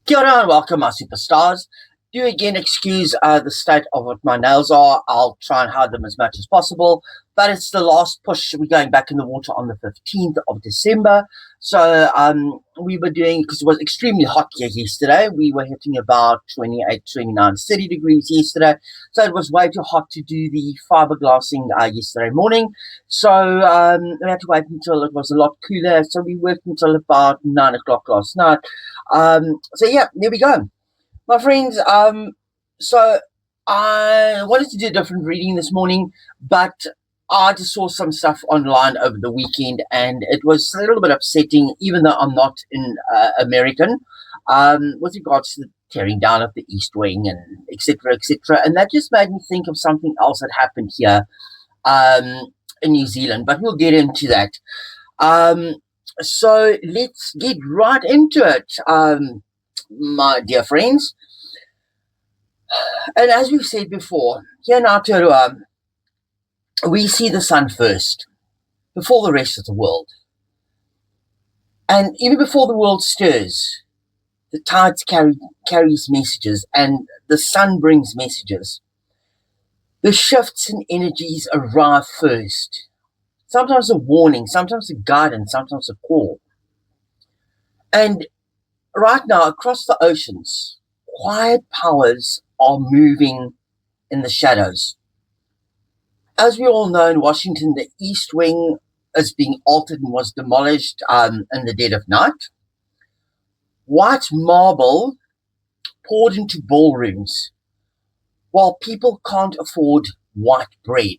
Kia ora and welcome, my superstars. Do again excuse the state of what my nails are. I'll try and hide them as much as possible, but it's the last push. We're going back in the water on the 15th of December. So we were doing, because it was extremely hot here yesterday, we were hitting about 28, 29, 30 degrees yesterday. So it was way too hot to do the fiberglassing yesterday morning. So we had to wait until it was a lot cooler. So we worked until about 9 o'clock last night. So yeah, there we go. My friends, so I wanted to do a different reading this morning, but I just saw some stuff online over the weekend, and it was a little bit upsetting, even though I'm not in American, with regards to the tearing down of the East Wing and etc. etc. And that just made me think of something else that happened here in New Zealand, but we'll get into that. So let's get right into it, my dear friends. And as we've said before, here in Aotearoa, we see the sun first, before the rest of the world. And even before the world stirs, the tides carries messages, and the sun brings messages. The shifts in energies arrive first. Sometimes a warning, sometimes a guidance, sometimes a call. And right now, across the oceans, quiet powers are moving in the shadows. As we all know, in Washington, the East Wing is being altered and was demolished in the dead of night. White marble poured into ballrooms, while people can't afford white bread.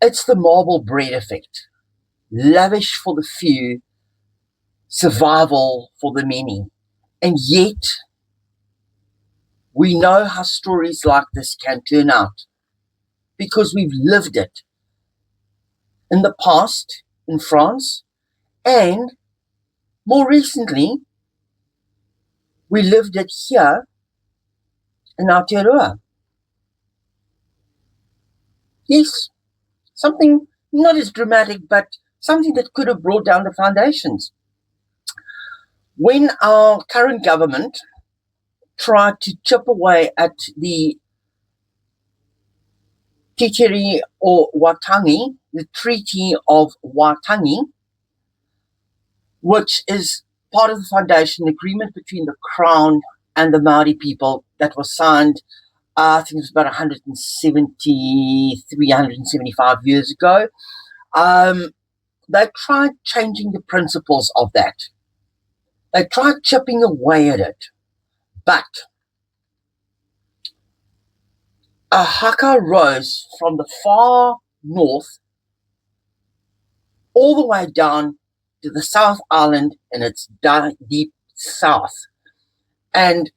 It's the marble bread effect. Lavish for the few, survival for the many. And yet, we know how stories like this can turn out because we've lived it in the past in France, and more recently, we lived it here in Aotearoa. Yes, something not as dramatic, but something that could have brought down the foundations. When our current government tried to chip away at the Te Tiriti or Waitangi, the Treaty of Waitangi, which is part of the foundation agreement between the Crown and the Māori people that was signed, I think it was about 173, 175 years ago. They tried changing the principles of that. They tried chipping away at it. But a Haka rose from the far north all the way down to the South Island in its deep south. And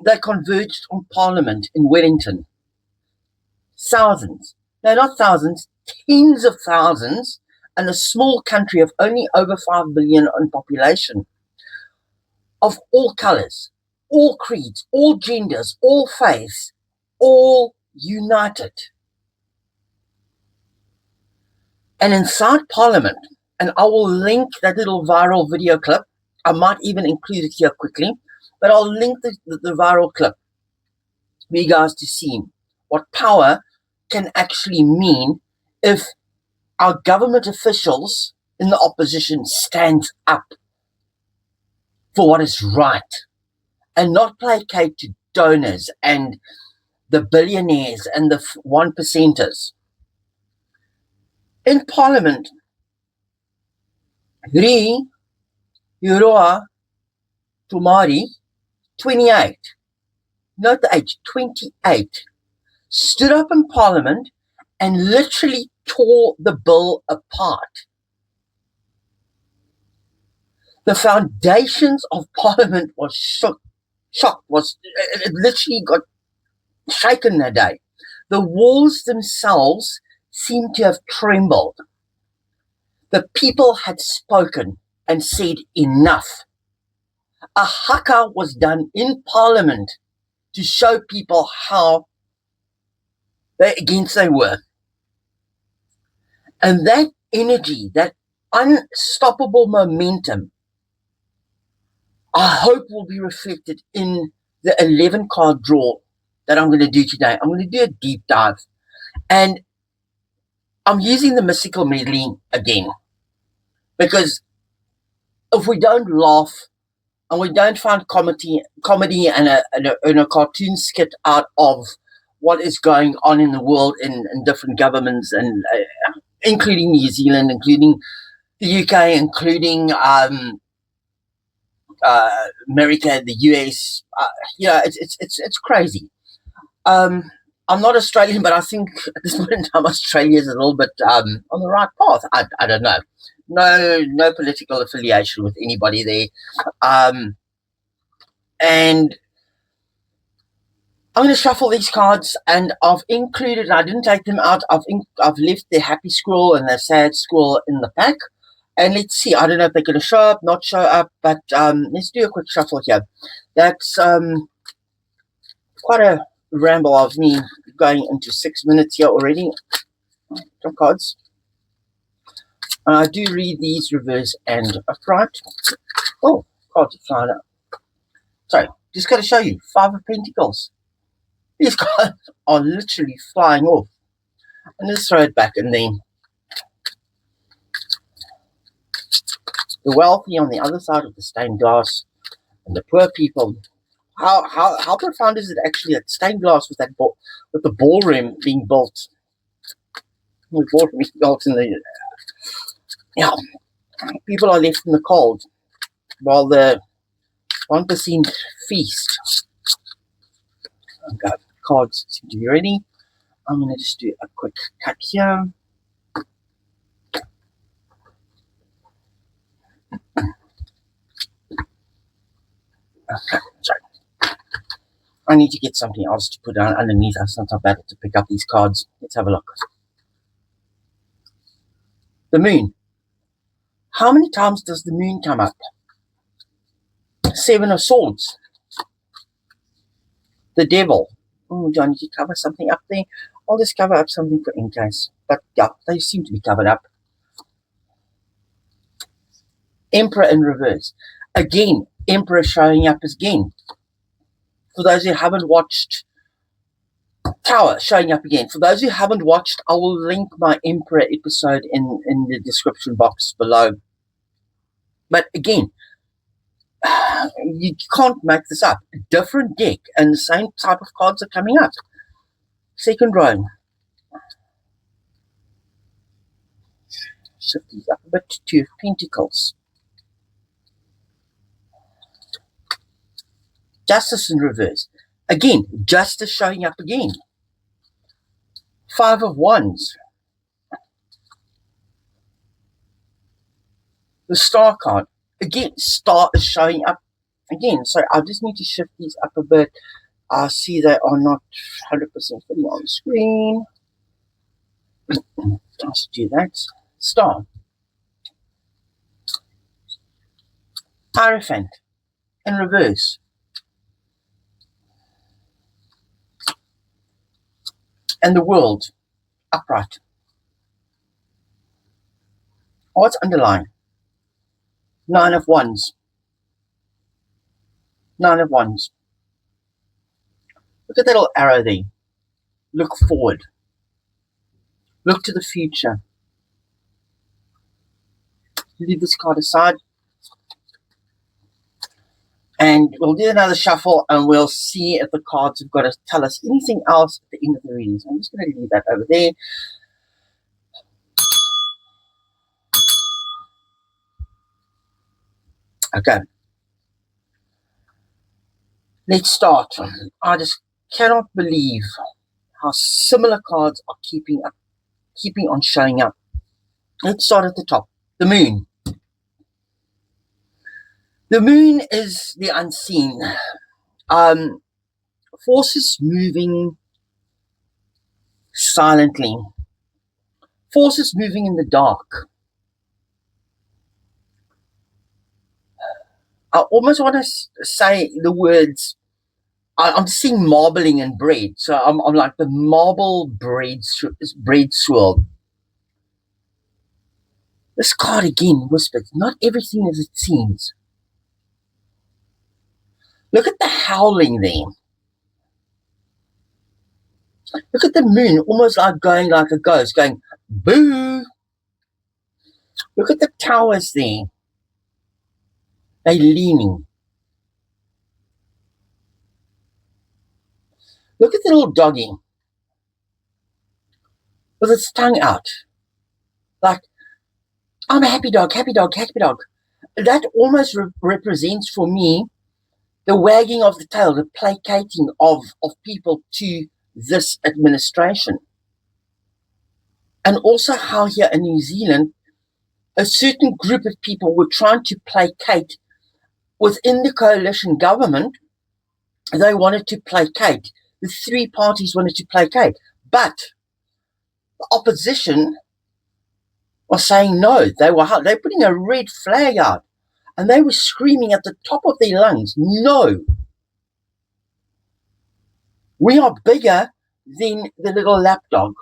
they converged on Parliament in Wellington. Thousands, no, not thousands, tens of thousands, and a small country of only over 5 billion in population, of all colours, all creeds, all genders, all faiths, all united. And inside Parliament, and I will link that little viral video clip, I might even include it here quickly, but I'll link the viral clip for you guys to see what power can actually mean if our government officials in the opposition stand up for what is right and not placate to donors and the billionaires and the 1%ers. In Parliament, Ri Uroa Tomari, 28, note the age, 28, stood up in Parliament and literally tore the bill apart. The foundations of Parliament was shocked, it literally got shaken that day. The walls themselves seemed to have trembled. The people had spoken and said enough. A haka was done in Parliament to show people how against they were. And that energy, that unstoppable momentum, I hope will be reflected in the 11 card draw that I'm going to do today. I'm going to do a deep dive, and I'm using the mystical medley again, because if we don't laugh and we don't find comedy and a cartoon skit out of what is going on in the world in different governments, and including New Zealand, including the UK, including America, the US, it's crazy. I'm not Australian, but I think at this point in time, Australia is a little bit on the right path. I don't know. No political affiliation with anybody there. And I'm going to shuffle these cards, and I've included, I didn't take them out, I've left the happy squirrel and the sad squirrel in the pack. And let's see, I don't know if they're going to show up, not show up, but let's do a quick shuffle here. That's quite a ramble of me going into 6 minutes here already. Some cards. I do read these reverse and upright. Oh, cards are flying up. Sorry, just got to show you, 5 of Pentacles. These cards are literally flying off. And let's throw it back, and then the wealthy on the other side of the stained glass, and the poor people. How profound is it actually that stained glass with with the ballroom being built? The ballroom being built in the people are left in the cold while the 1% feast. Okay, cards seem to be ready. I'm going to just do a quick cut here. Okay, sorry. I need to get something else to put down underneath. It's not so bad to pick up these cards. Let's have a look. The moon. How many times does the moon come up? 7 of Swords. The Devil. Oh, do I need to cover something up there? I'll just cover up something for in case. But yeah, they seem to be covered up. Emperor in reverse. Again, Emperor showing up again. For those who haven't watched, Tower showing up again. For those who haven't watched, I will link my Emperor episode in the description box below. But again, you can't make this up. A different deck and the same type of cards are coming up. Second row. Shift these up a bit. 2 of Pentacles. Justice in reverse. Again, Justice showing up again. 5 of Wands. The Star card. Again, Star is showing up again. So I just need to shift these up a bit. I see they are not 100% fitting on the screen. Let's do that. Star. Hierophant in reverse. And the World upright. What's underlying? 9 of Wands. 9 of Wands. Look at that little arrow there. Look forward. Look to the future. Leave this card aside. And we'll do another shuffle, and we'll see if the cards have got to tell us anything else at the end of the reading. So I'm just going to leave that over there. Okay. Let's start. I just cannot believe how similar cards are keeping on showing up. Let's start at the top. The Moon. The moon is the unseen. Forces moving silently. Forces moving in the dark. I almost want to say the words, I'm seeing marbling and bread. So I'm like the marble bread swirl. This card again whispers, not everything as it seems. Look at the howling there. Look at the moon, almost like going like a ghost, going, boo. Look at the towers there. They're leaning. Look at the little doggy with its tongue out. Like, I'm a happy dog, happy dog, happy dog. That almost represents for me the wagging of the tail, the placating of people to this administration. And also how here in New Zealand, a certain group of people were trying to placate within the coalition government. They wanted to placate. The three parties wanted to placate. But the opposition was saying no. They were putting a red flag out. And they were screaming at the top of their lungs, no. We are bigger than the little lapdog.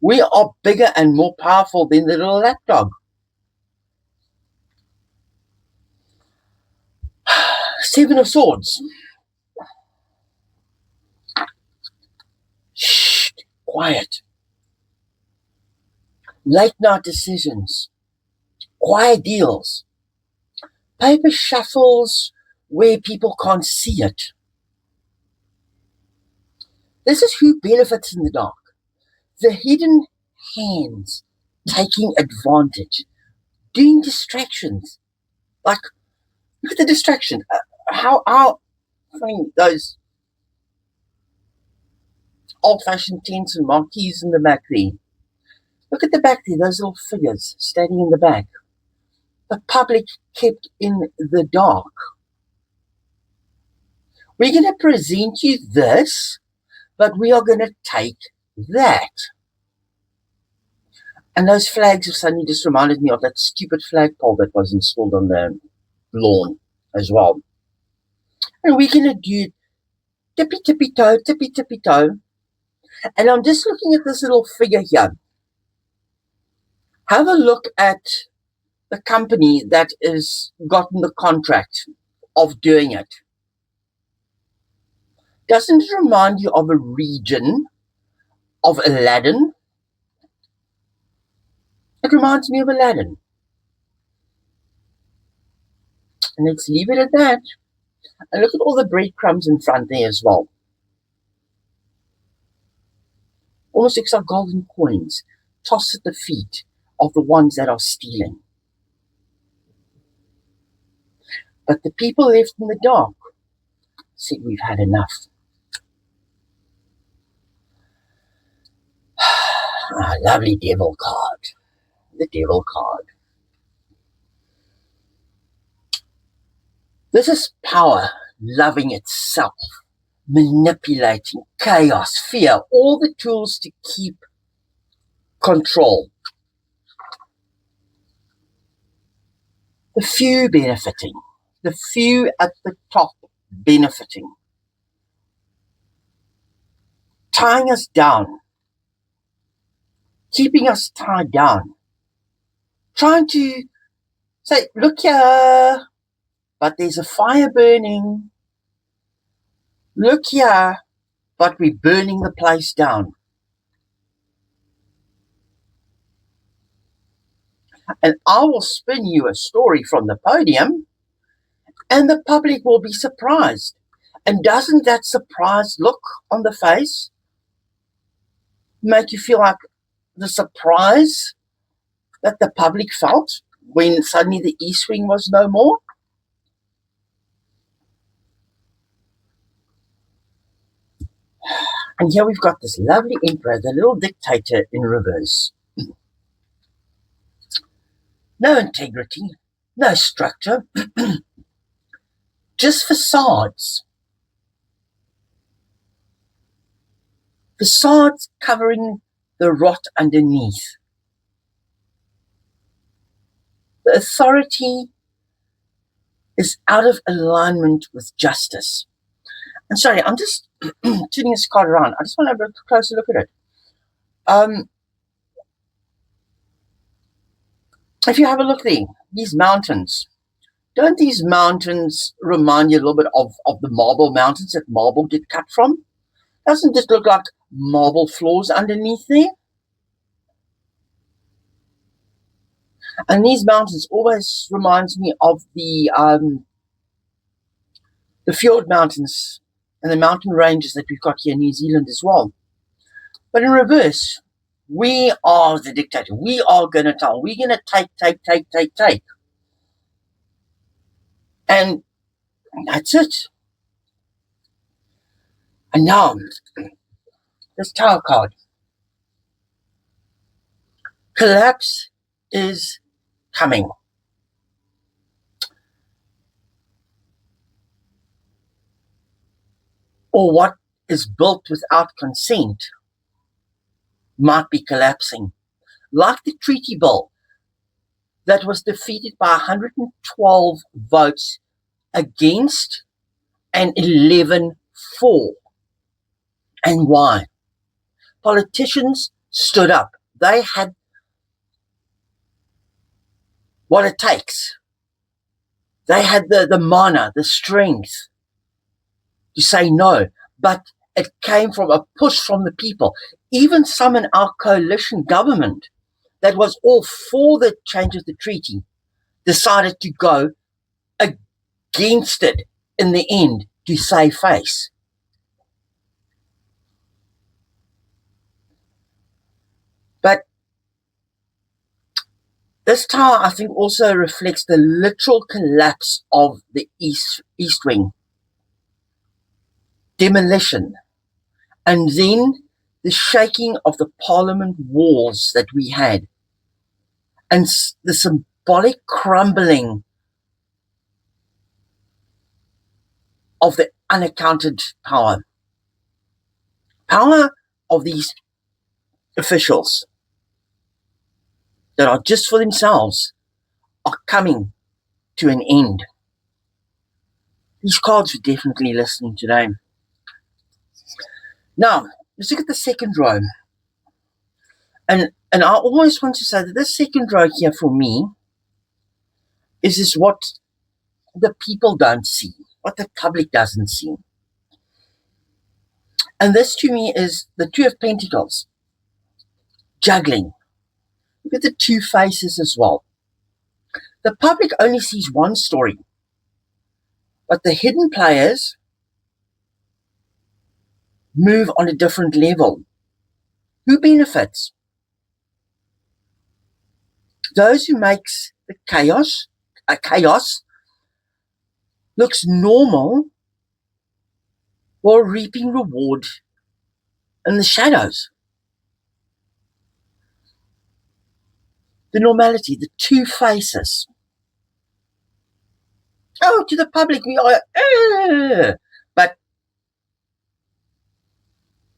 We are bigger and more powerful than the little lapdog. Seven of Swords. Shh, quiet. Late night decisions. Quiet deals. Paper shuffles where people can't see it. This is who benefits in the dark. The hidden hands taking advantage, doing distractions. Like, look at the distraction. How funny those old-fashioned tents and marquees in the back there. Look at the back there, those little figures standing in the back. The public kept in the dark. We're going to present you this, but we are going to take that. And those flags have suddenly just reminded me of that stupid flagpole that was installed on the lawn as well. And we're going to do tippy-toe. And I'm just looking at this little figure here. Have a look at the company that has gotten the contract of doing it. Doesn't it remind you of a region of Aladdin? It reminds me of Aladdin. And let's leave it at that. And look at all the breadcrumbs in front there as well. Almost looks like golden coins tossed at the feet of the ones that are stealing. But the people left in the dark said, we've had enough. Lovely devil card. The devil card. This is power loving itself, manipulating, chaos, fear, all the tools to keep control. The few benefiting. The few at the top benefiting. Tying us down. Keeping us tied down. Trying to say, look here, but there's a fire burning. Look here, but we're burning the place down. And I will spin you a story from the podium, and the public will be surprised. And doesn't that surprised look on the face make you feel like the surprise that the public felt when suddenly the E-swing was no more? And here we've got this lovely emperor, the little dictator in reverse. No integrity, no structure, just facades. Facades covering the rot underneath. The authority is out of alignment with justice. And sorry, I'm just turning this card around. I just want to have a closer look at it. If you have a look there, these mountains, don't these mountains remind you a little bit of the marble mountains that marble get cut from? Doesn't it look like marble floors underneath there? And these mountains always reminds me of the fjord mountains and the mountain ranges that we've got here in New Zealand as well. But in reverse, we are the dictator. We are going to tell. We're going to take. And that's it. And now, this tower card. Collapse is coming. Or what is built without consent might be collapsing. Like the treaty bill that was defeated by 112 votes against and 11 for. And why? Politicians stood up. They had what it takes. They had the mana, the strength to say no. But it came from a push from the people. Even some in our coalition government that was all for the change of the treaty decided to go against it in the end to save face. But this tower, I think, also reflects the literal collapse of the East Wing. Demolition. And then the shaking of the parliament walls that we had. And the symbolic crumbling of the unaccounted power. Power of these officials that are just for themselves are coming to an end. These cards are definitely listening today. Now, let's look at the second row. And I always want to say that this second row here for me is what the people don't see, what the public doesn't see. And this to me is the Two of Pentacles. Juggling. Look at the two faces as well. The public only sees one story, but the hidden players move on a different level. Who benefits? Those who makes the chaos looks normal while reaping reward in the shadows. The normality, the two faces. Oh, to the public, we are, but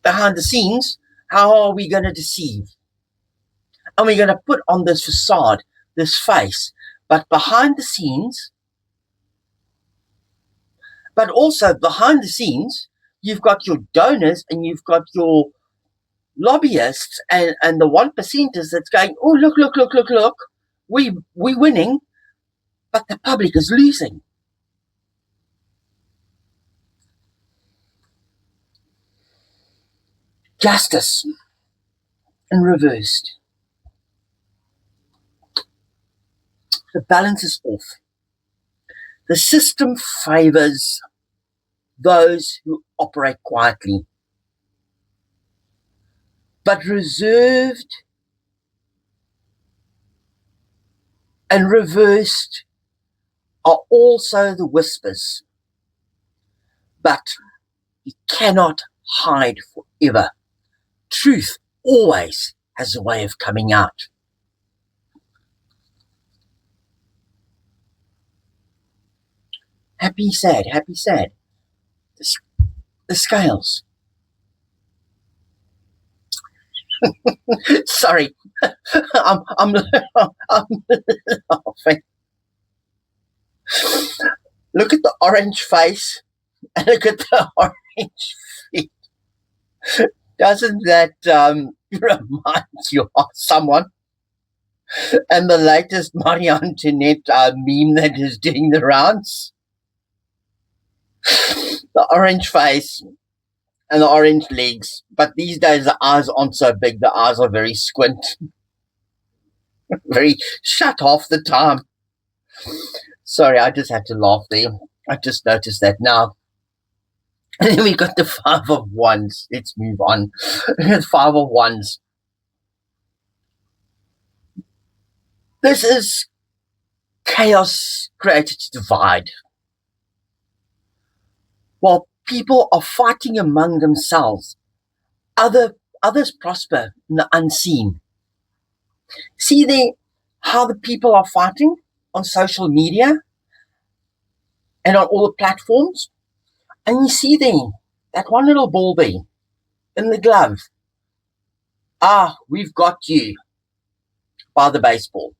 behind the scenes, how are we going to deceive? And we're going to put on this facade, this face, but behind the scenes, but also behind the scenes, you've got your donors and you've got your lobbyists and the 1%ers that's going, oh, look, we're winning, but the public is losing. Justice in reversed. The balance is off. The system favors those who operate quietly, but reserved and reversed are also the whispers. But you cannot hide forever. Truth always has a way of coming out. Happy, sad. The scales. Sorry, I'm laughing. Look at the orange face and look at the orange feet. Doesn't that remind you of someone? And the latest Marie Antoinette meme that is doing the rounds. The orange face and the orange legs. But these days the eyes aren't so big. The eyes are very squint. Very shut off the time. Sorry, I just had to laugh there. I just noticed that now. And then we got the 5 of Wands. Let's move on. 5 of Wands. This is chaos created to divide. While people are fighting among themselves, others prosper in the unseen. See there how the people are fighting on social media and on all the platforms? And you see there, that one little ball there in the glove. We've got you by the baseball.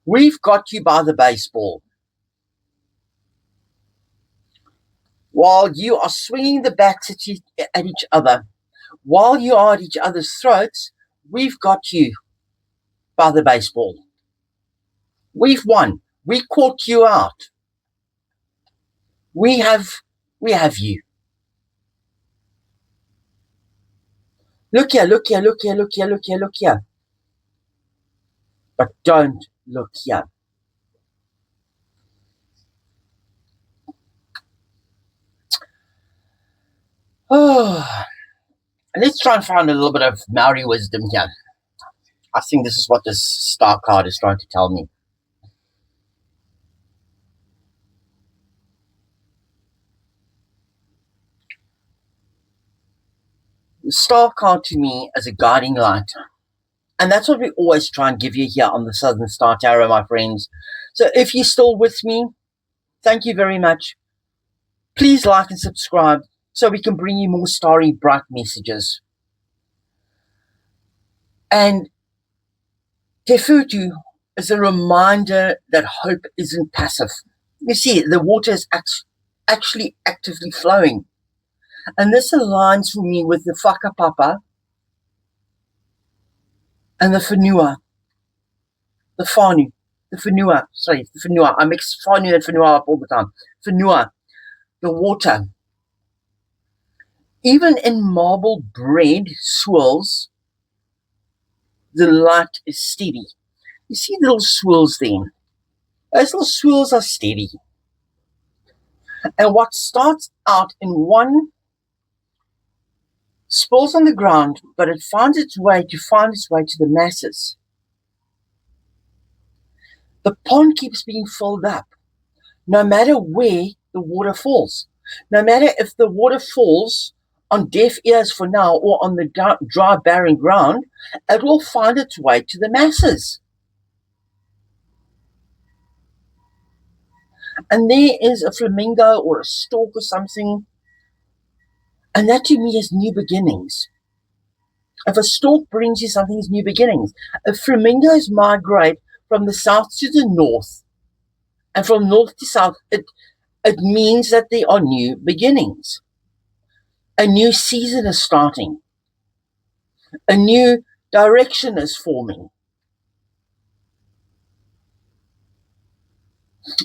We've got you by the baseball. While you are swinging the bats at each other, while you are at each other's throats, we've got you by the baseball. We've won. We caught you out. We have you. Look here, look here, look here, look here, look here, look here. But don't look here. Oh, let's try and find a little bit of Maori wisdom here. I think this is what this star card is trying to tell me. The star card to me is a guiding light. And that's what we always try and give you here on the Southern Star Tarot, my friends. So if you're still with me, thank you very much. Please like and subscribe so we can bring you more starry, bright messages. And Te Futu is a reminder that hope isn't passive. You see, the water is actually actively flowing. And this aligns for me with the whakapapa and the whenua, the whānu, the whenua. I mix whānu and whenua up all the time. Whenua, the water. Even in marble bread swirls, the light is steady. You see the little swirls there? Those little swirls are steady. And what starts out in one spills on the ground, but it finds its way to the masses. The pond keeps being filled up, no matter where the water falls. No matter if the water falls on deaf ears for now or on the dry, barren ground, it will find its way to the masses. And there is a flamingo or a stork or something, and that to me is new beginnings. If a stork brings you something, it's new beginnings. If flamingos migrate from the south to the north, and from north to south, it means that there are new beginnings. A new season is starting. A new direction is forming.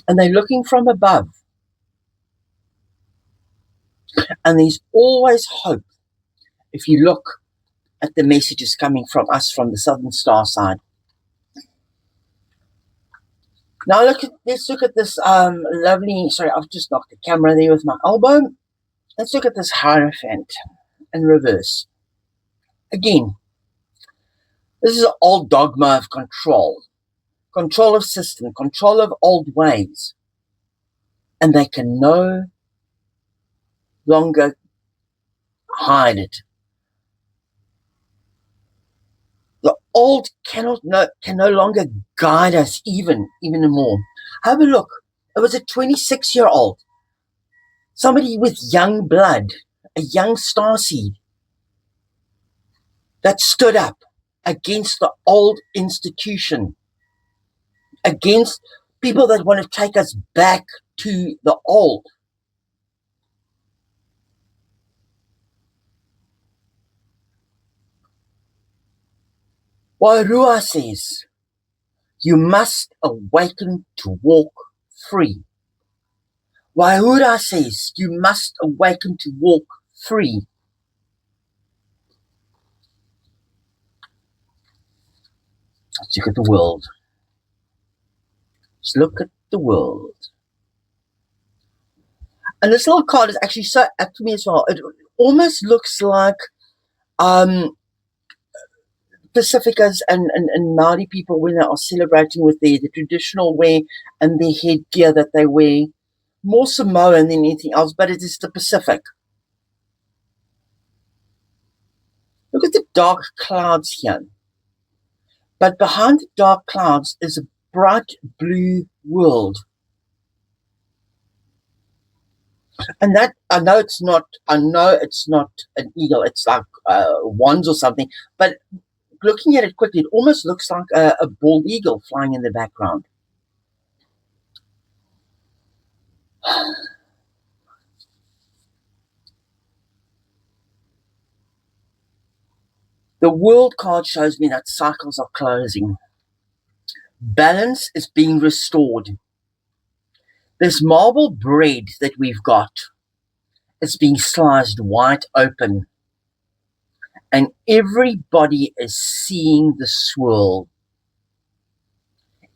And they're looking from above. And there's always hope if you look at the messages coming from us from the Southern Star side. Now let's look at this lovely, sorry, I've just knocked the camera there with my elbow. Let's look at this Hierophant in reverse. Again, this is an old dogma of control. Control of system, control of old ways. And they can no longer hide it. The old can no longer guide us even more. Have a look. It was a 26-year-old. Somebody with young blood, a young starseed, that stood up against the old institution, against people that want to take us back to the old. Wairua says, You must awaken to walk free. Waihura says, you must awaken to walk free. Let's look at the world. Let's look at the world. And this little card is actually so apt to me as well. It almost looks like Pacificas and Māori people when they are celebrating with the traditional wear and the headgear that they wear. More Samoan than anything else, but it is the Pacific. Look at the dark clouds here. But behind the dark clouds is a bright blue world. And that, I know it's not an eagle, it's like wands or something, but looking at it quickly, it almost looks like a bald eagle flying in the background. The world card shows me that cycles are closing. Balance is being restored. This marble bread that we've got is being sliced wide open. And everybody is seeing the swirl.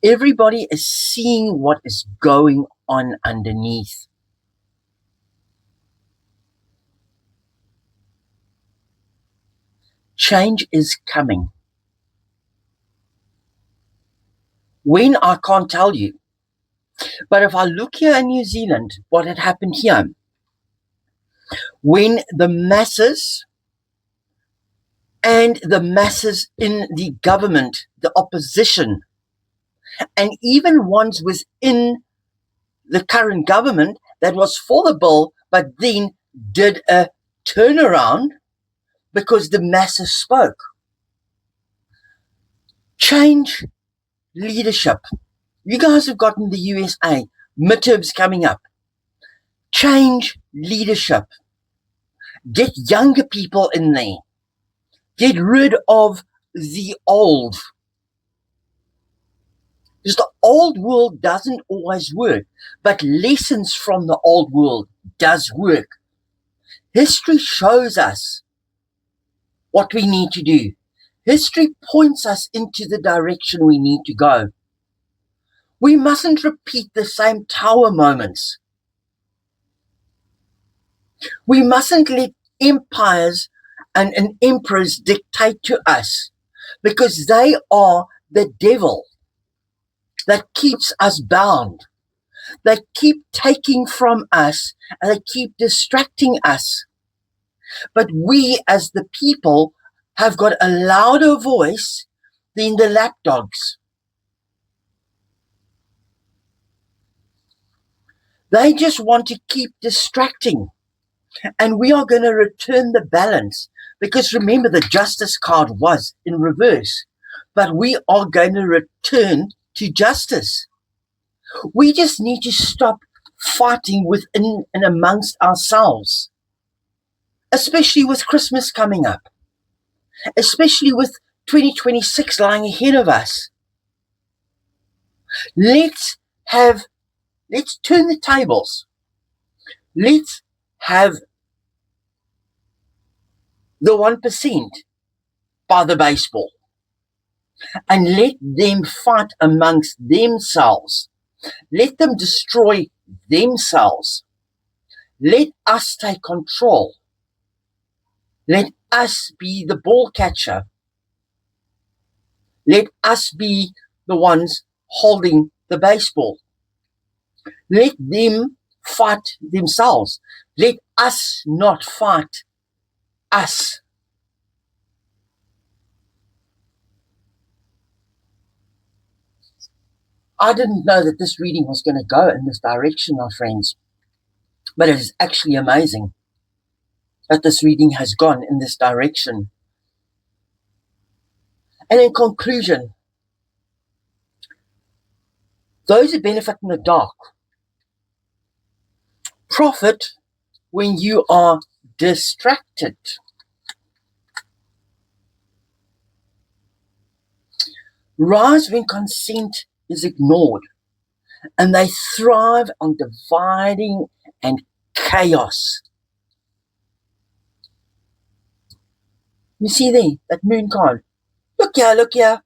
Everybody is seeing what is going on underneath. Change is coming. When, I can't tell you. But if I look here in New Zealand, what had happened here, when the masses and the masses in the government, the opposition, and even ones within the current government that was for the bill, but then did a turnaround because the masses spoke. Change leadership. You guys have got in the USA, midterms coming up. Change leadership. Get younger people in there. Get rid of the old. Because the old world doesn't always work, but lessons from the old world does work. History shows us what we need to do. History points us into the direction we need to go. We mustn't repeat the same tower moments. We mustn't let empires and emperors dictate to us, because they are the devil that keeps us bound. They keep taking from us and they keep distracting us. But we as the people have got a louder voice than the lapdogs. They just want to keep distracting. And we are going to return the balance. Because remember, the justice card was in reverse. But we are going to return to justice. We just need to stop fighting within and amongst ourselves. Especially with Christmas coming up. Especially with 2026 lying ahead of us. Let's turn the tables. Let's have the 1% by the baseball. And let them fight amongst themselves. Let them destroy themselves. Let us take control. Let us be the ball catcher. Let us be the ones holding the baseball. Let them fight themselves. Let us not fight us. I didn't know that this reading was going to go in this direction, my friends. But it is actually amazing that this reading has gone in this direction. And in conclusion, those who benefit in the dark profit when you are distracted. rise when consent is ignored, and they thrive on dividing and chaos. You see there, that moon card. Look here, look here.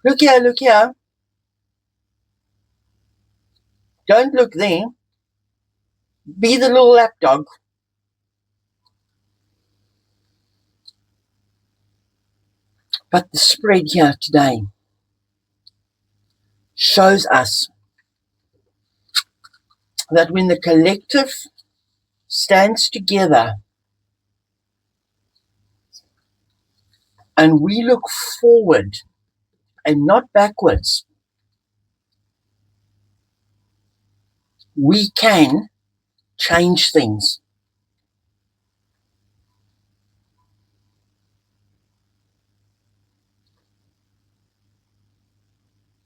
Look here, look here. Don't look there. Be the little lapdog. But the spread here today shows us that when the collective stands together and we look forward and not backwards, we can change things.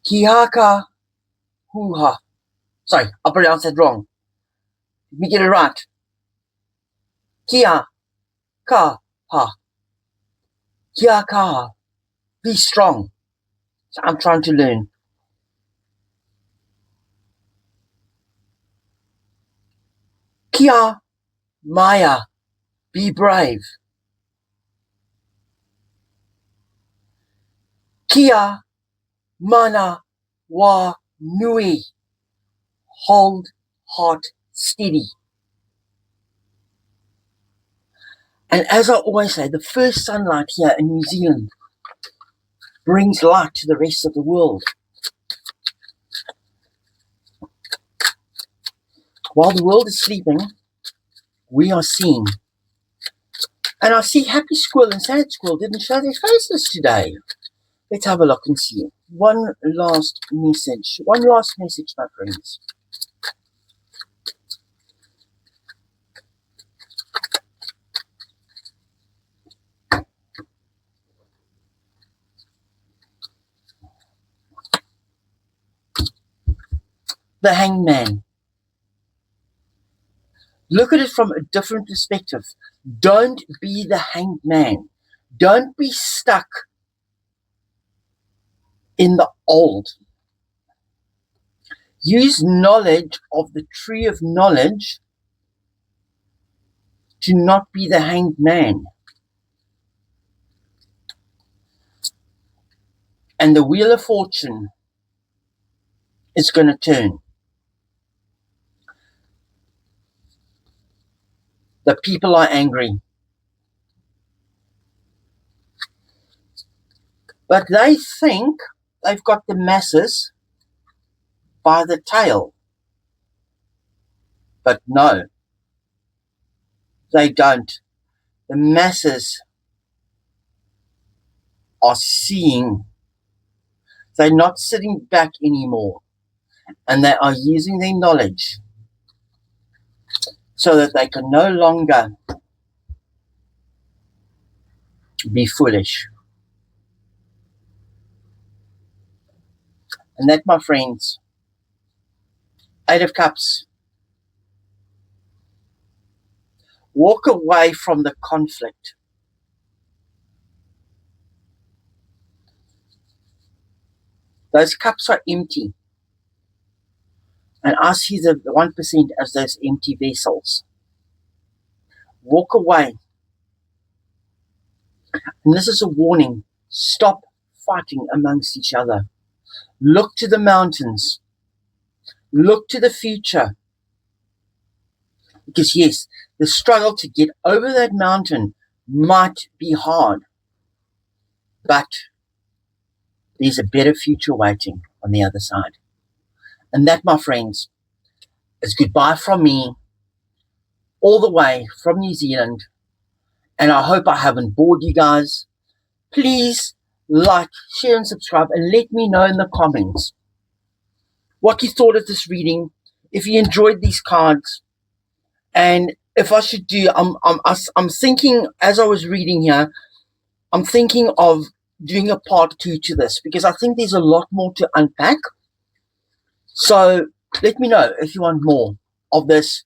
Ki haka huha. Sorry, I pronounced that wrong. Let me get it right. Kia ka ha. Kia ka ha. Be strong. So I'm trying to learn. Kia maya. Be brave. Kia mana wa nui. Hold heart steady. And as I always say, the first sunlight here in New Zealand brings light to the rest of the world. While the world is sleeping, we are seeing. And I see Happy Squirrel and Sad Squirrel didn't show their faces today. Let's have a look and see. One last message. One last message, my friends. The Hangman. Look at it from a different perspective. Don't be the hanged man. Don't be stuck in the old. Use knowledge of the tree of knowledge to not be the hanged man. And the wheel of fortune is going to turn. The people are angry. But they think they've got the masses by the tail. But no, they don't. The masses are seeing. They're not sitting back anymore. And they are using their knowledge so that they can no longer be foolish. And that, my friends, 8 of Cups. Walk away from the conflict. Those cups are empty. And I see the 1% as those empty vessels. Walk away. And this is a warning. Stop fighting amongst each other. Look to the mountains. Look to the future. Because yes, the struggle to get over that mountain might be hard. But there's a better future waiting on the other side. And that, my friends, is goodbye from me, all the way from New Zealand. And I hope I haven't bored you guys. Please like, share, and subscribe, and let me know in the comments what you thought of this reading, if you enjoyed these cards, and if I should do. I'm thinking, as I was reading here, I'm thinking of doing a part 2 to this, because I think there's a lot more to unpack. So let me know if you want more of this,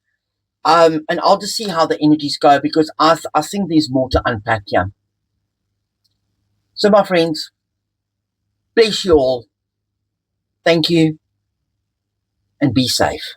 and I'll just see how the energies go, because I think there's more to unpack here. So, my friends, bless you all. Thank you, and be safe.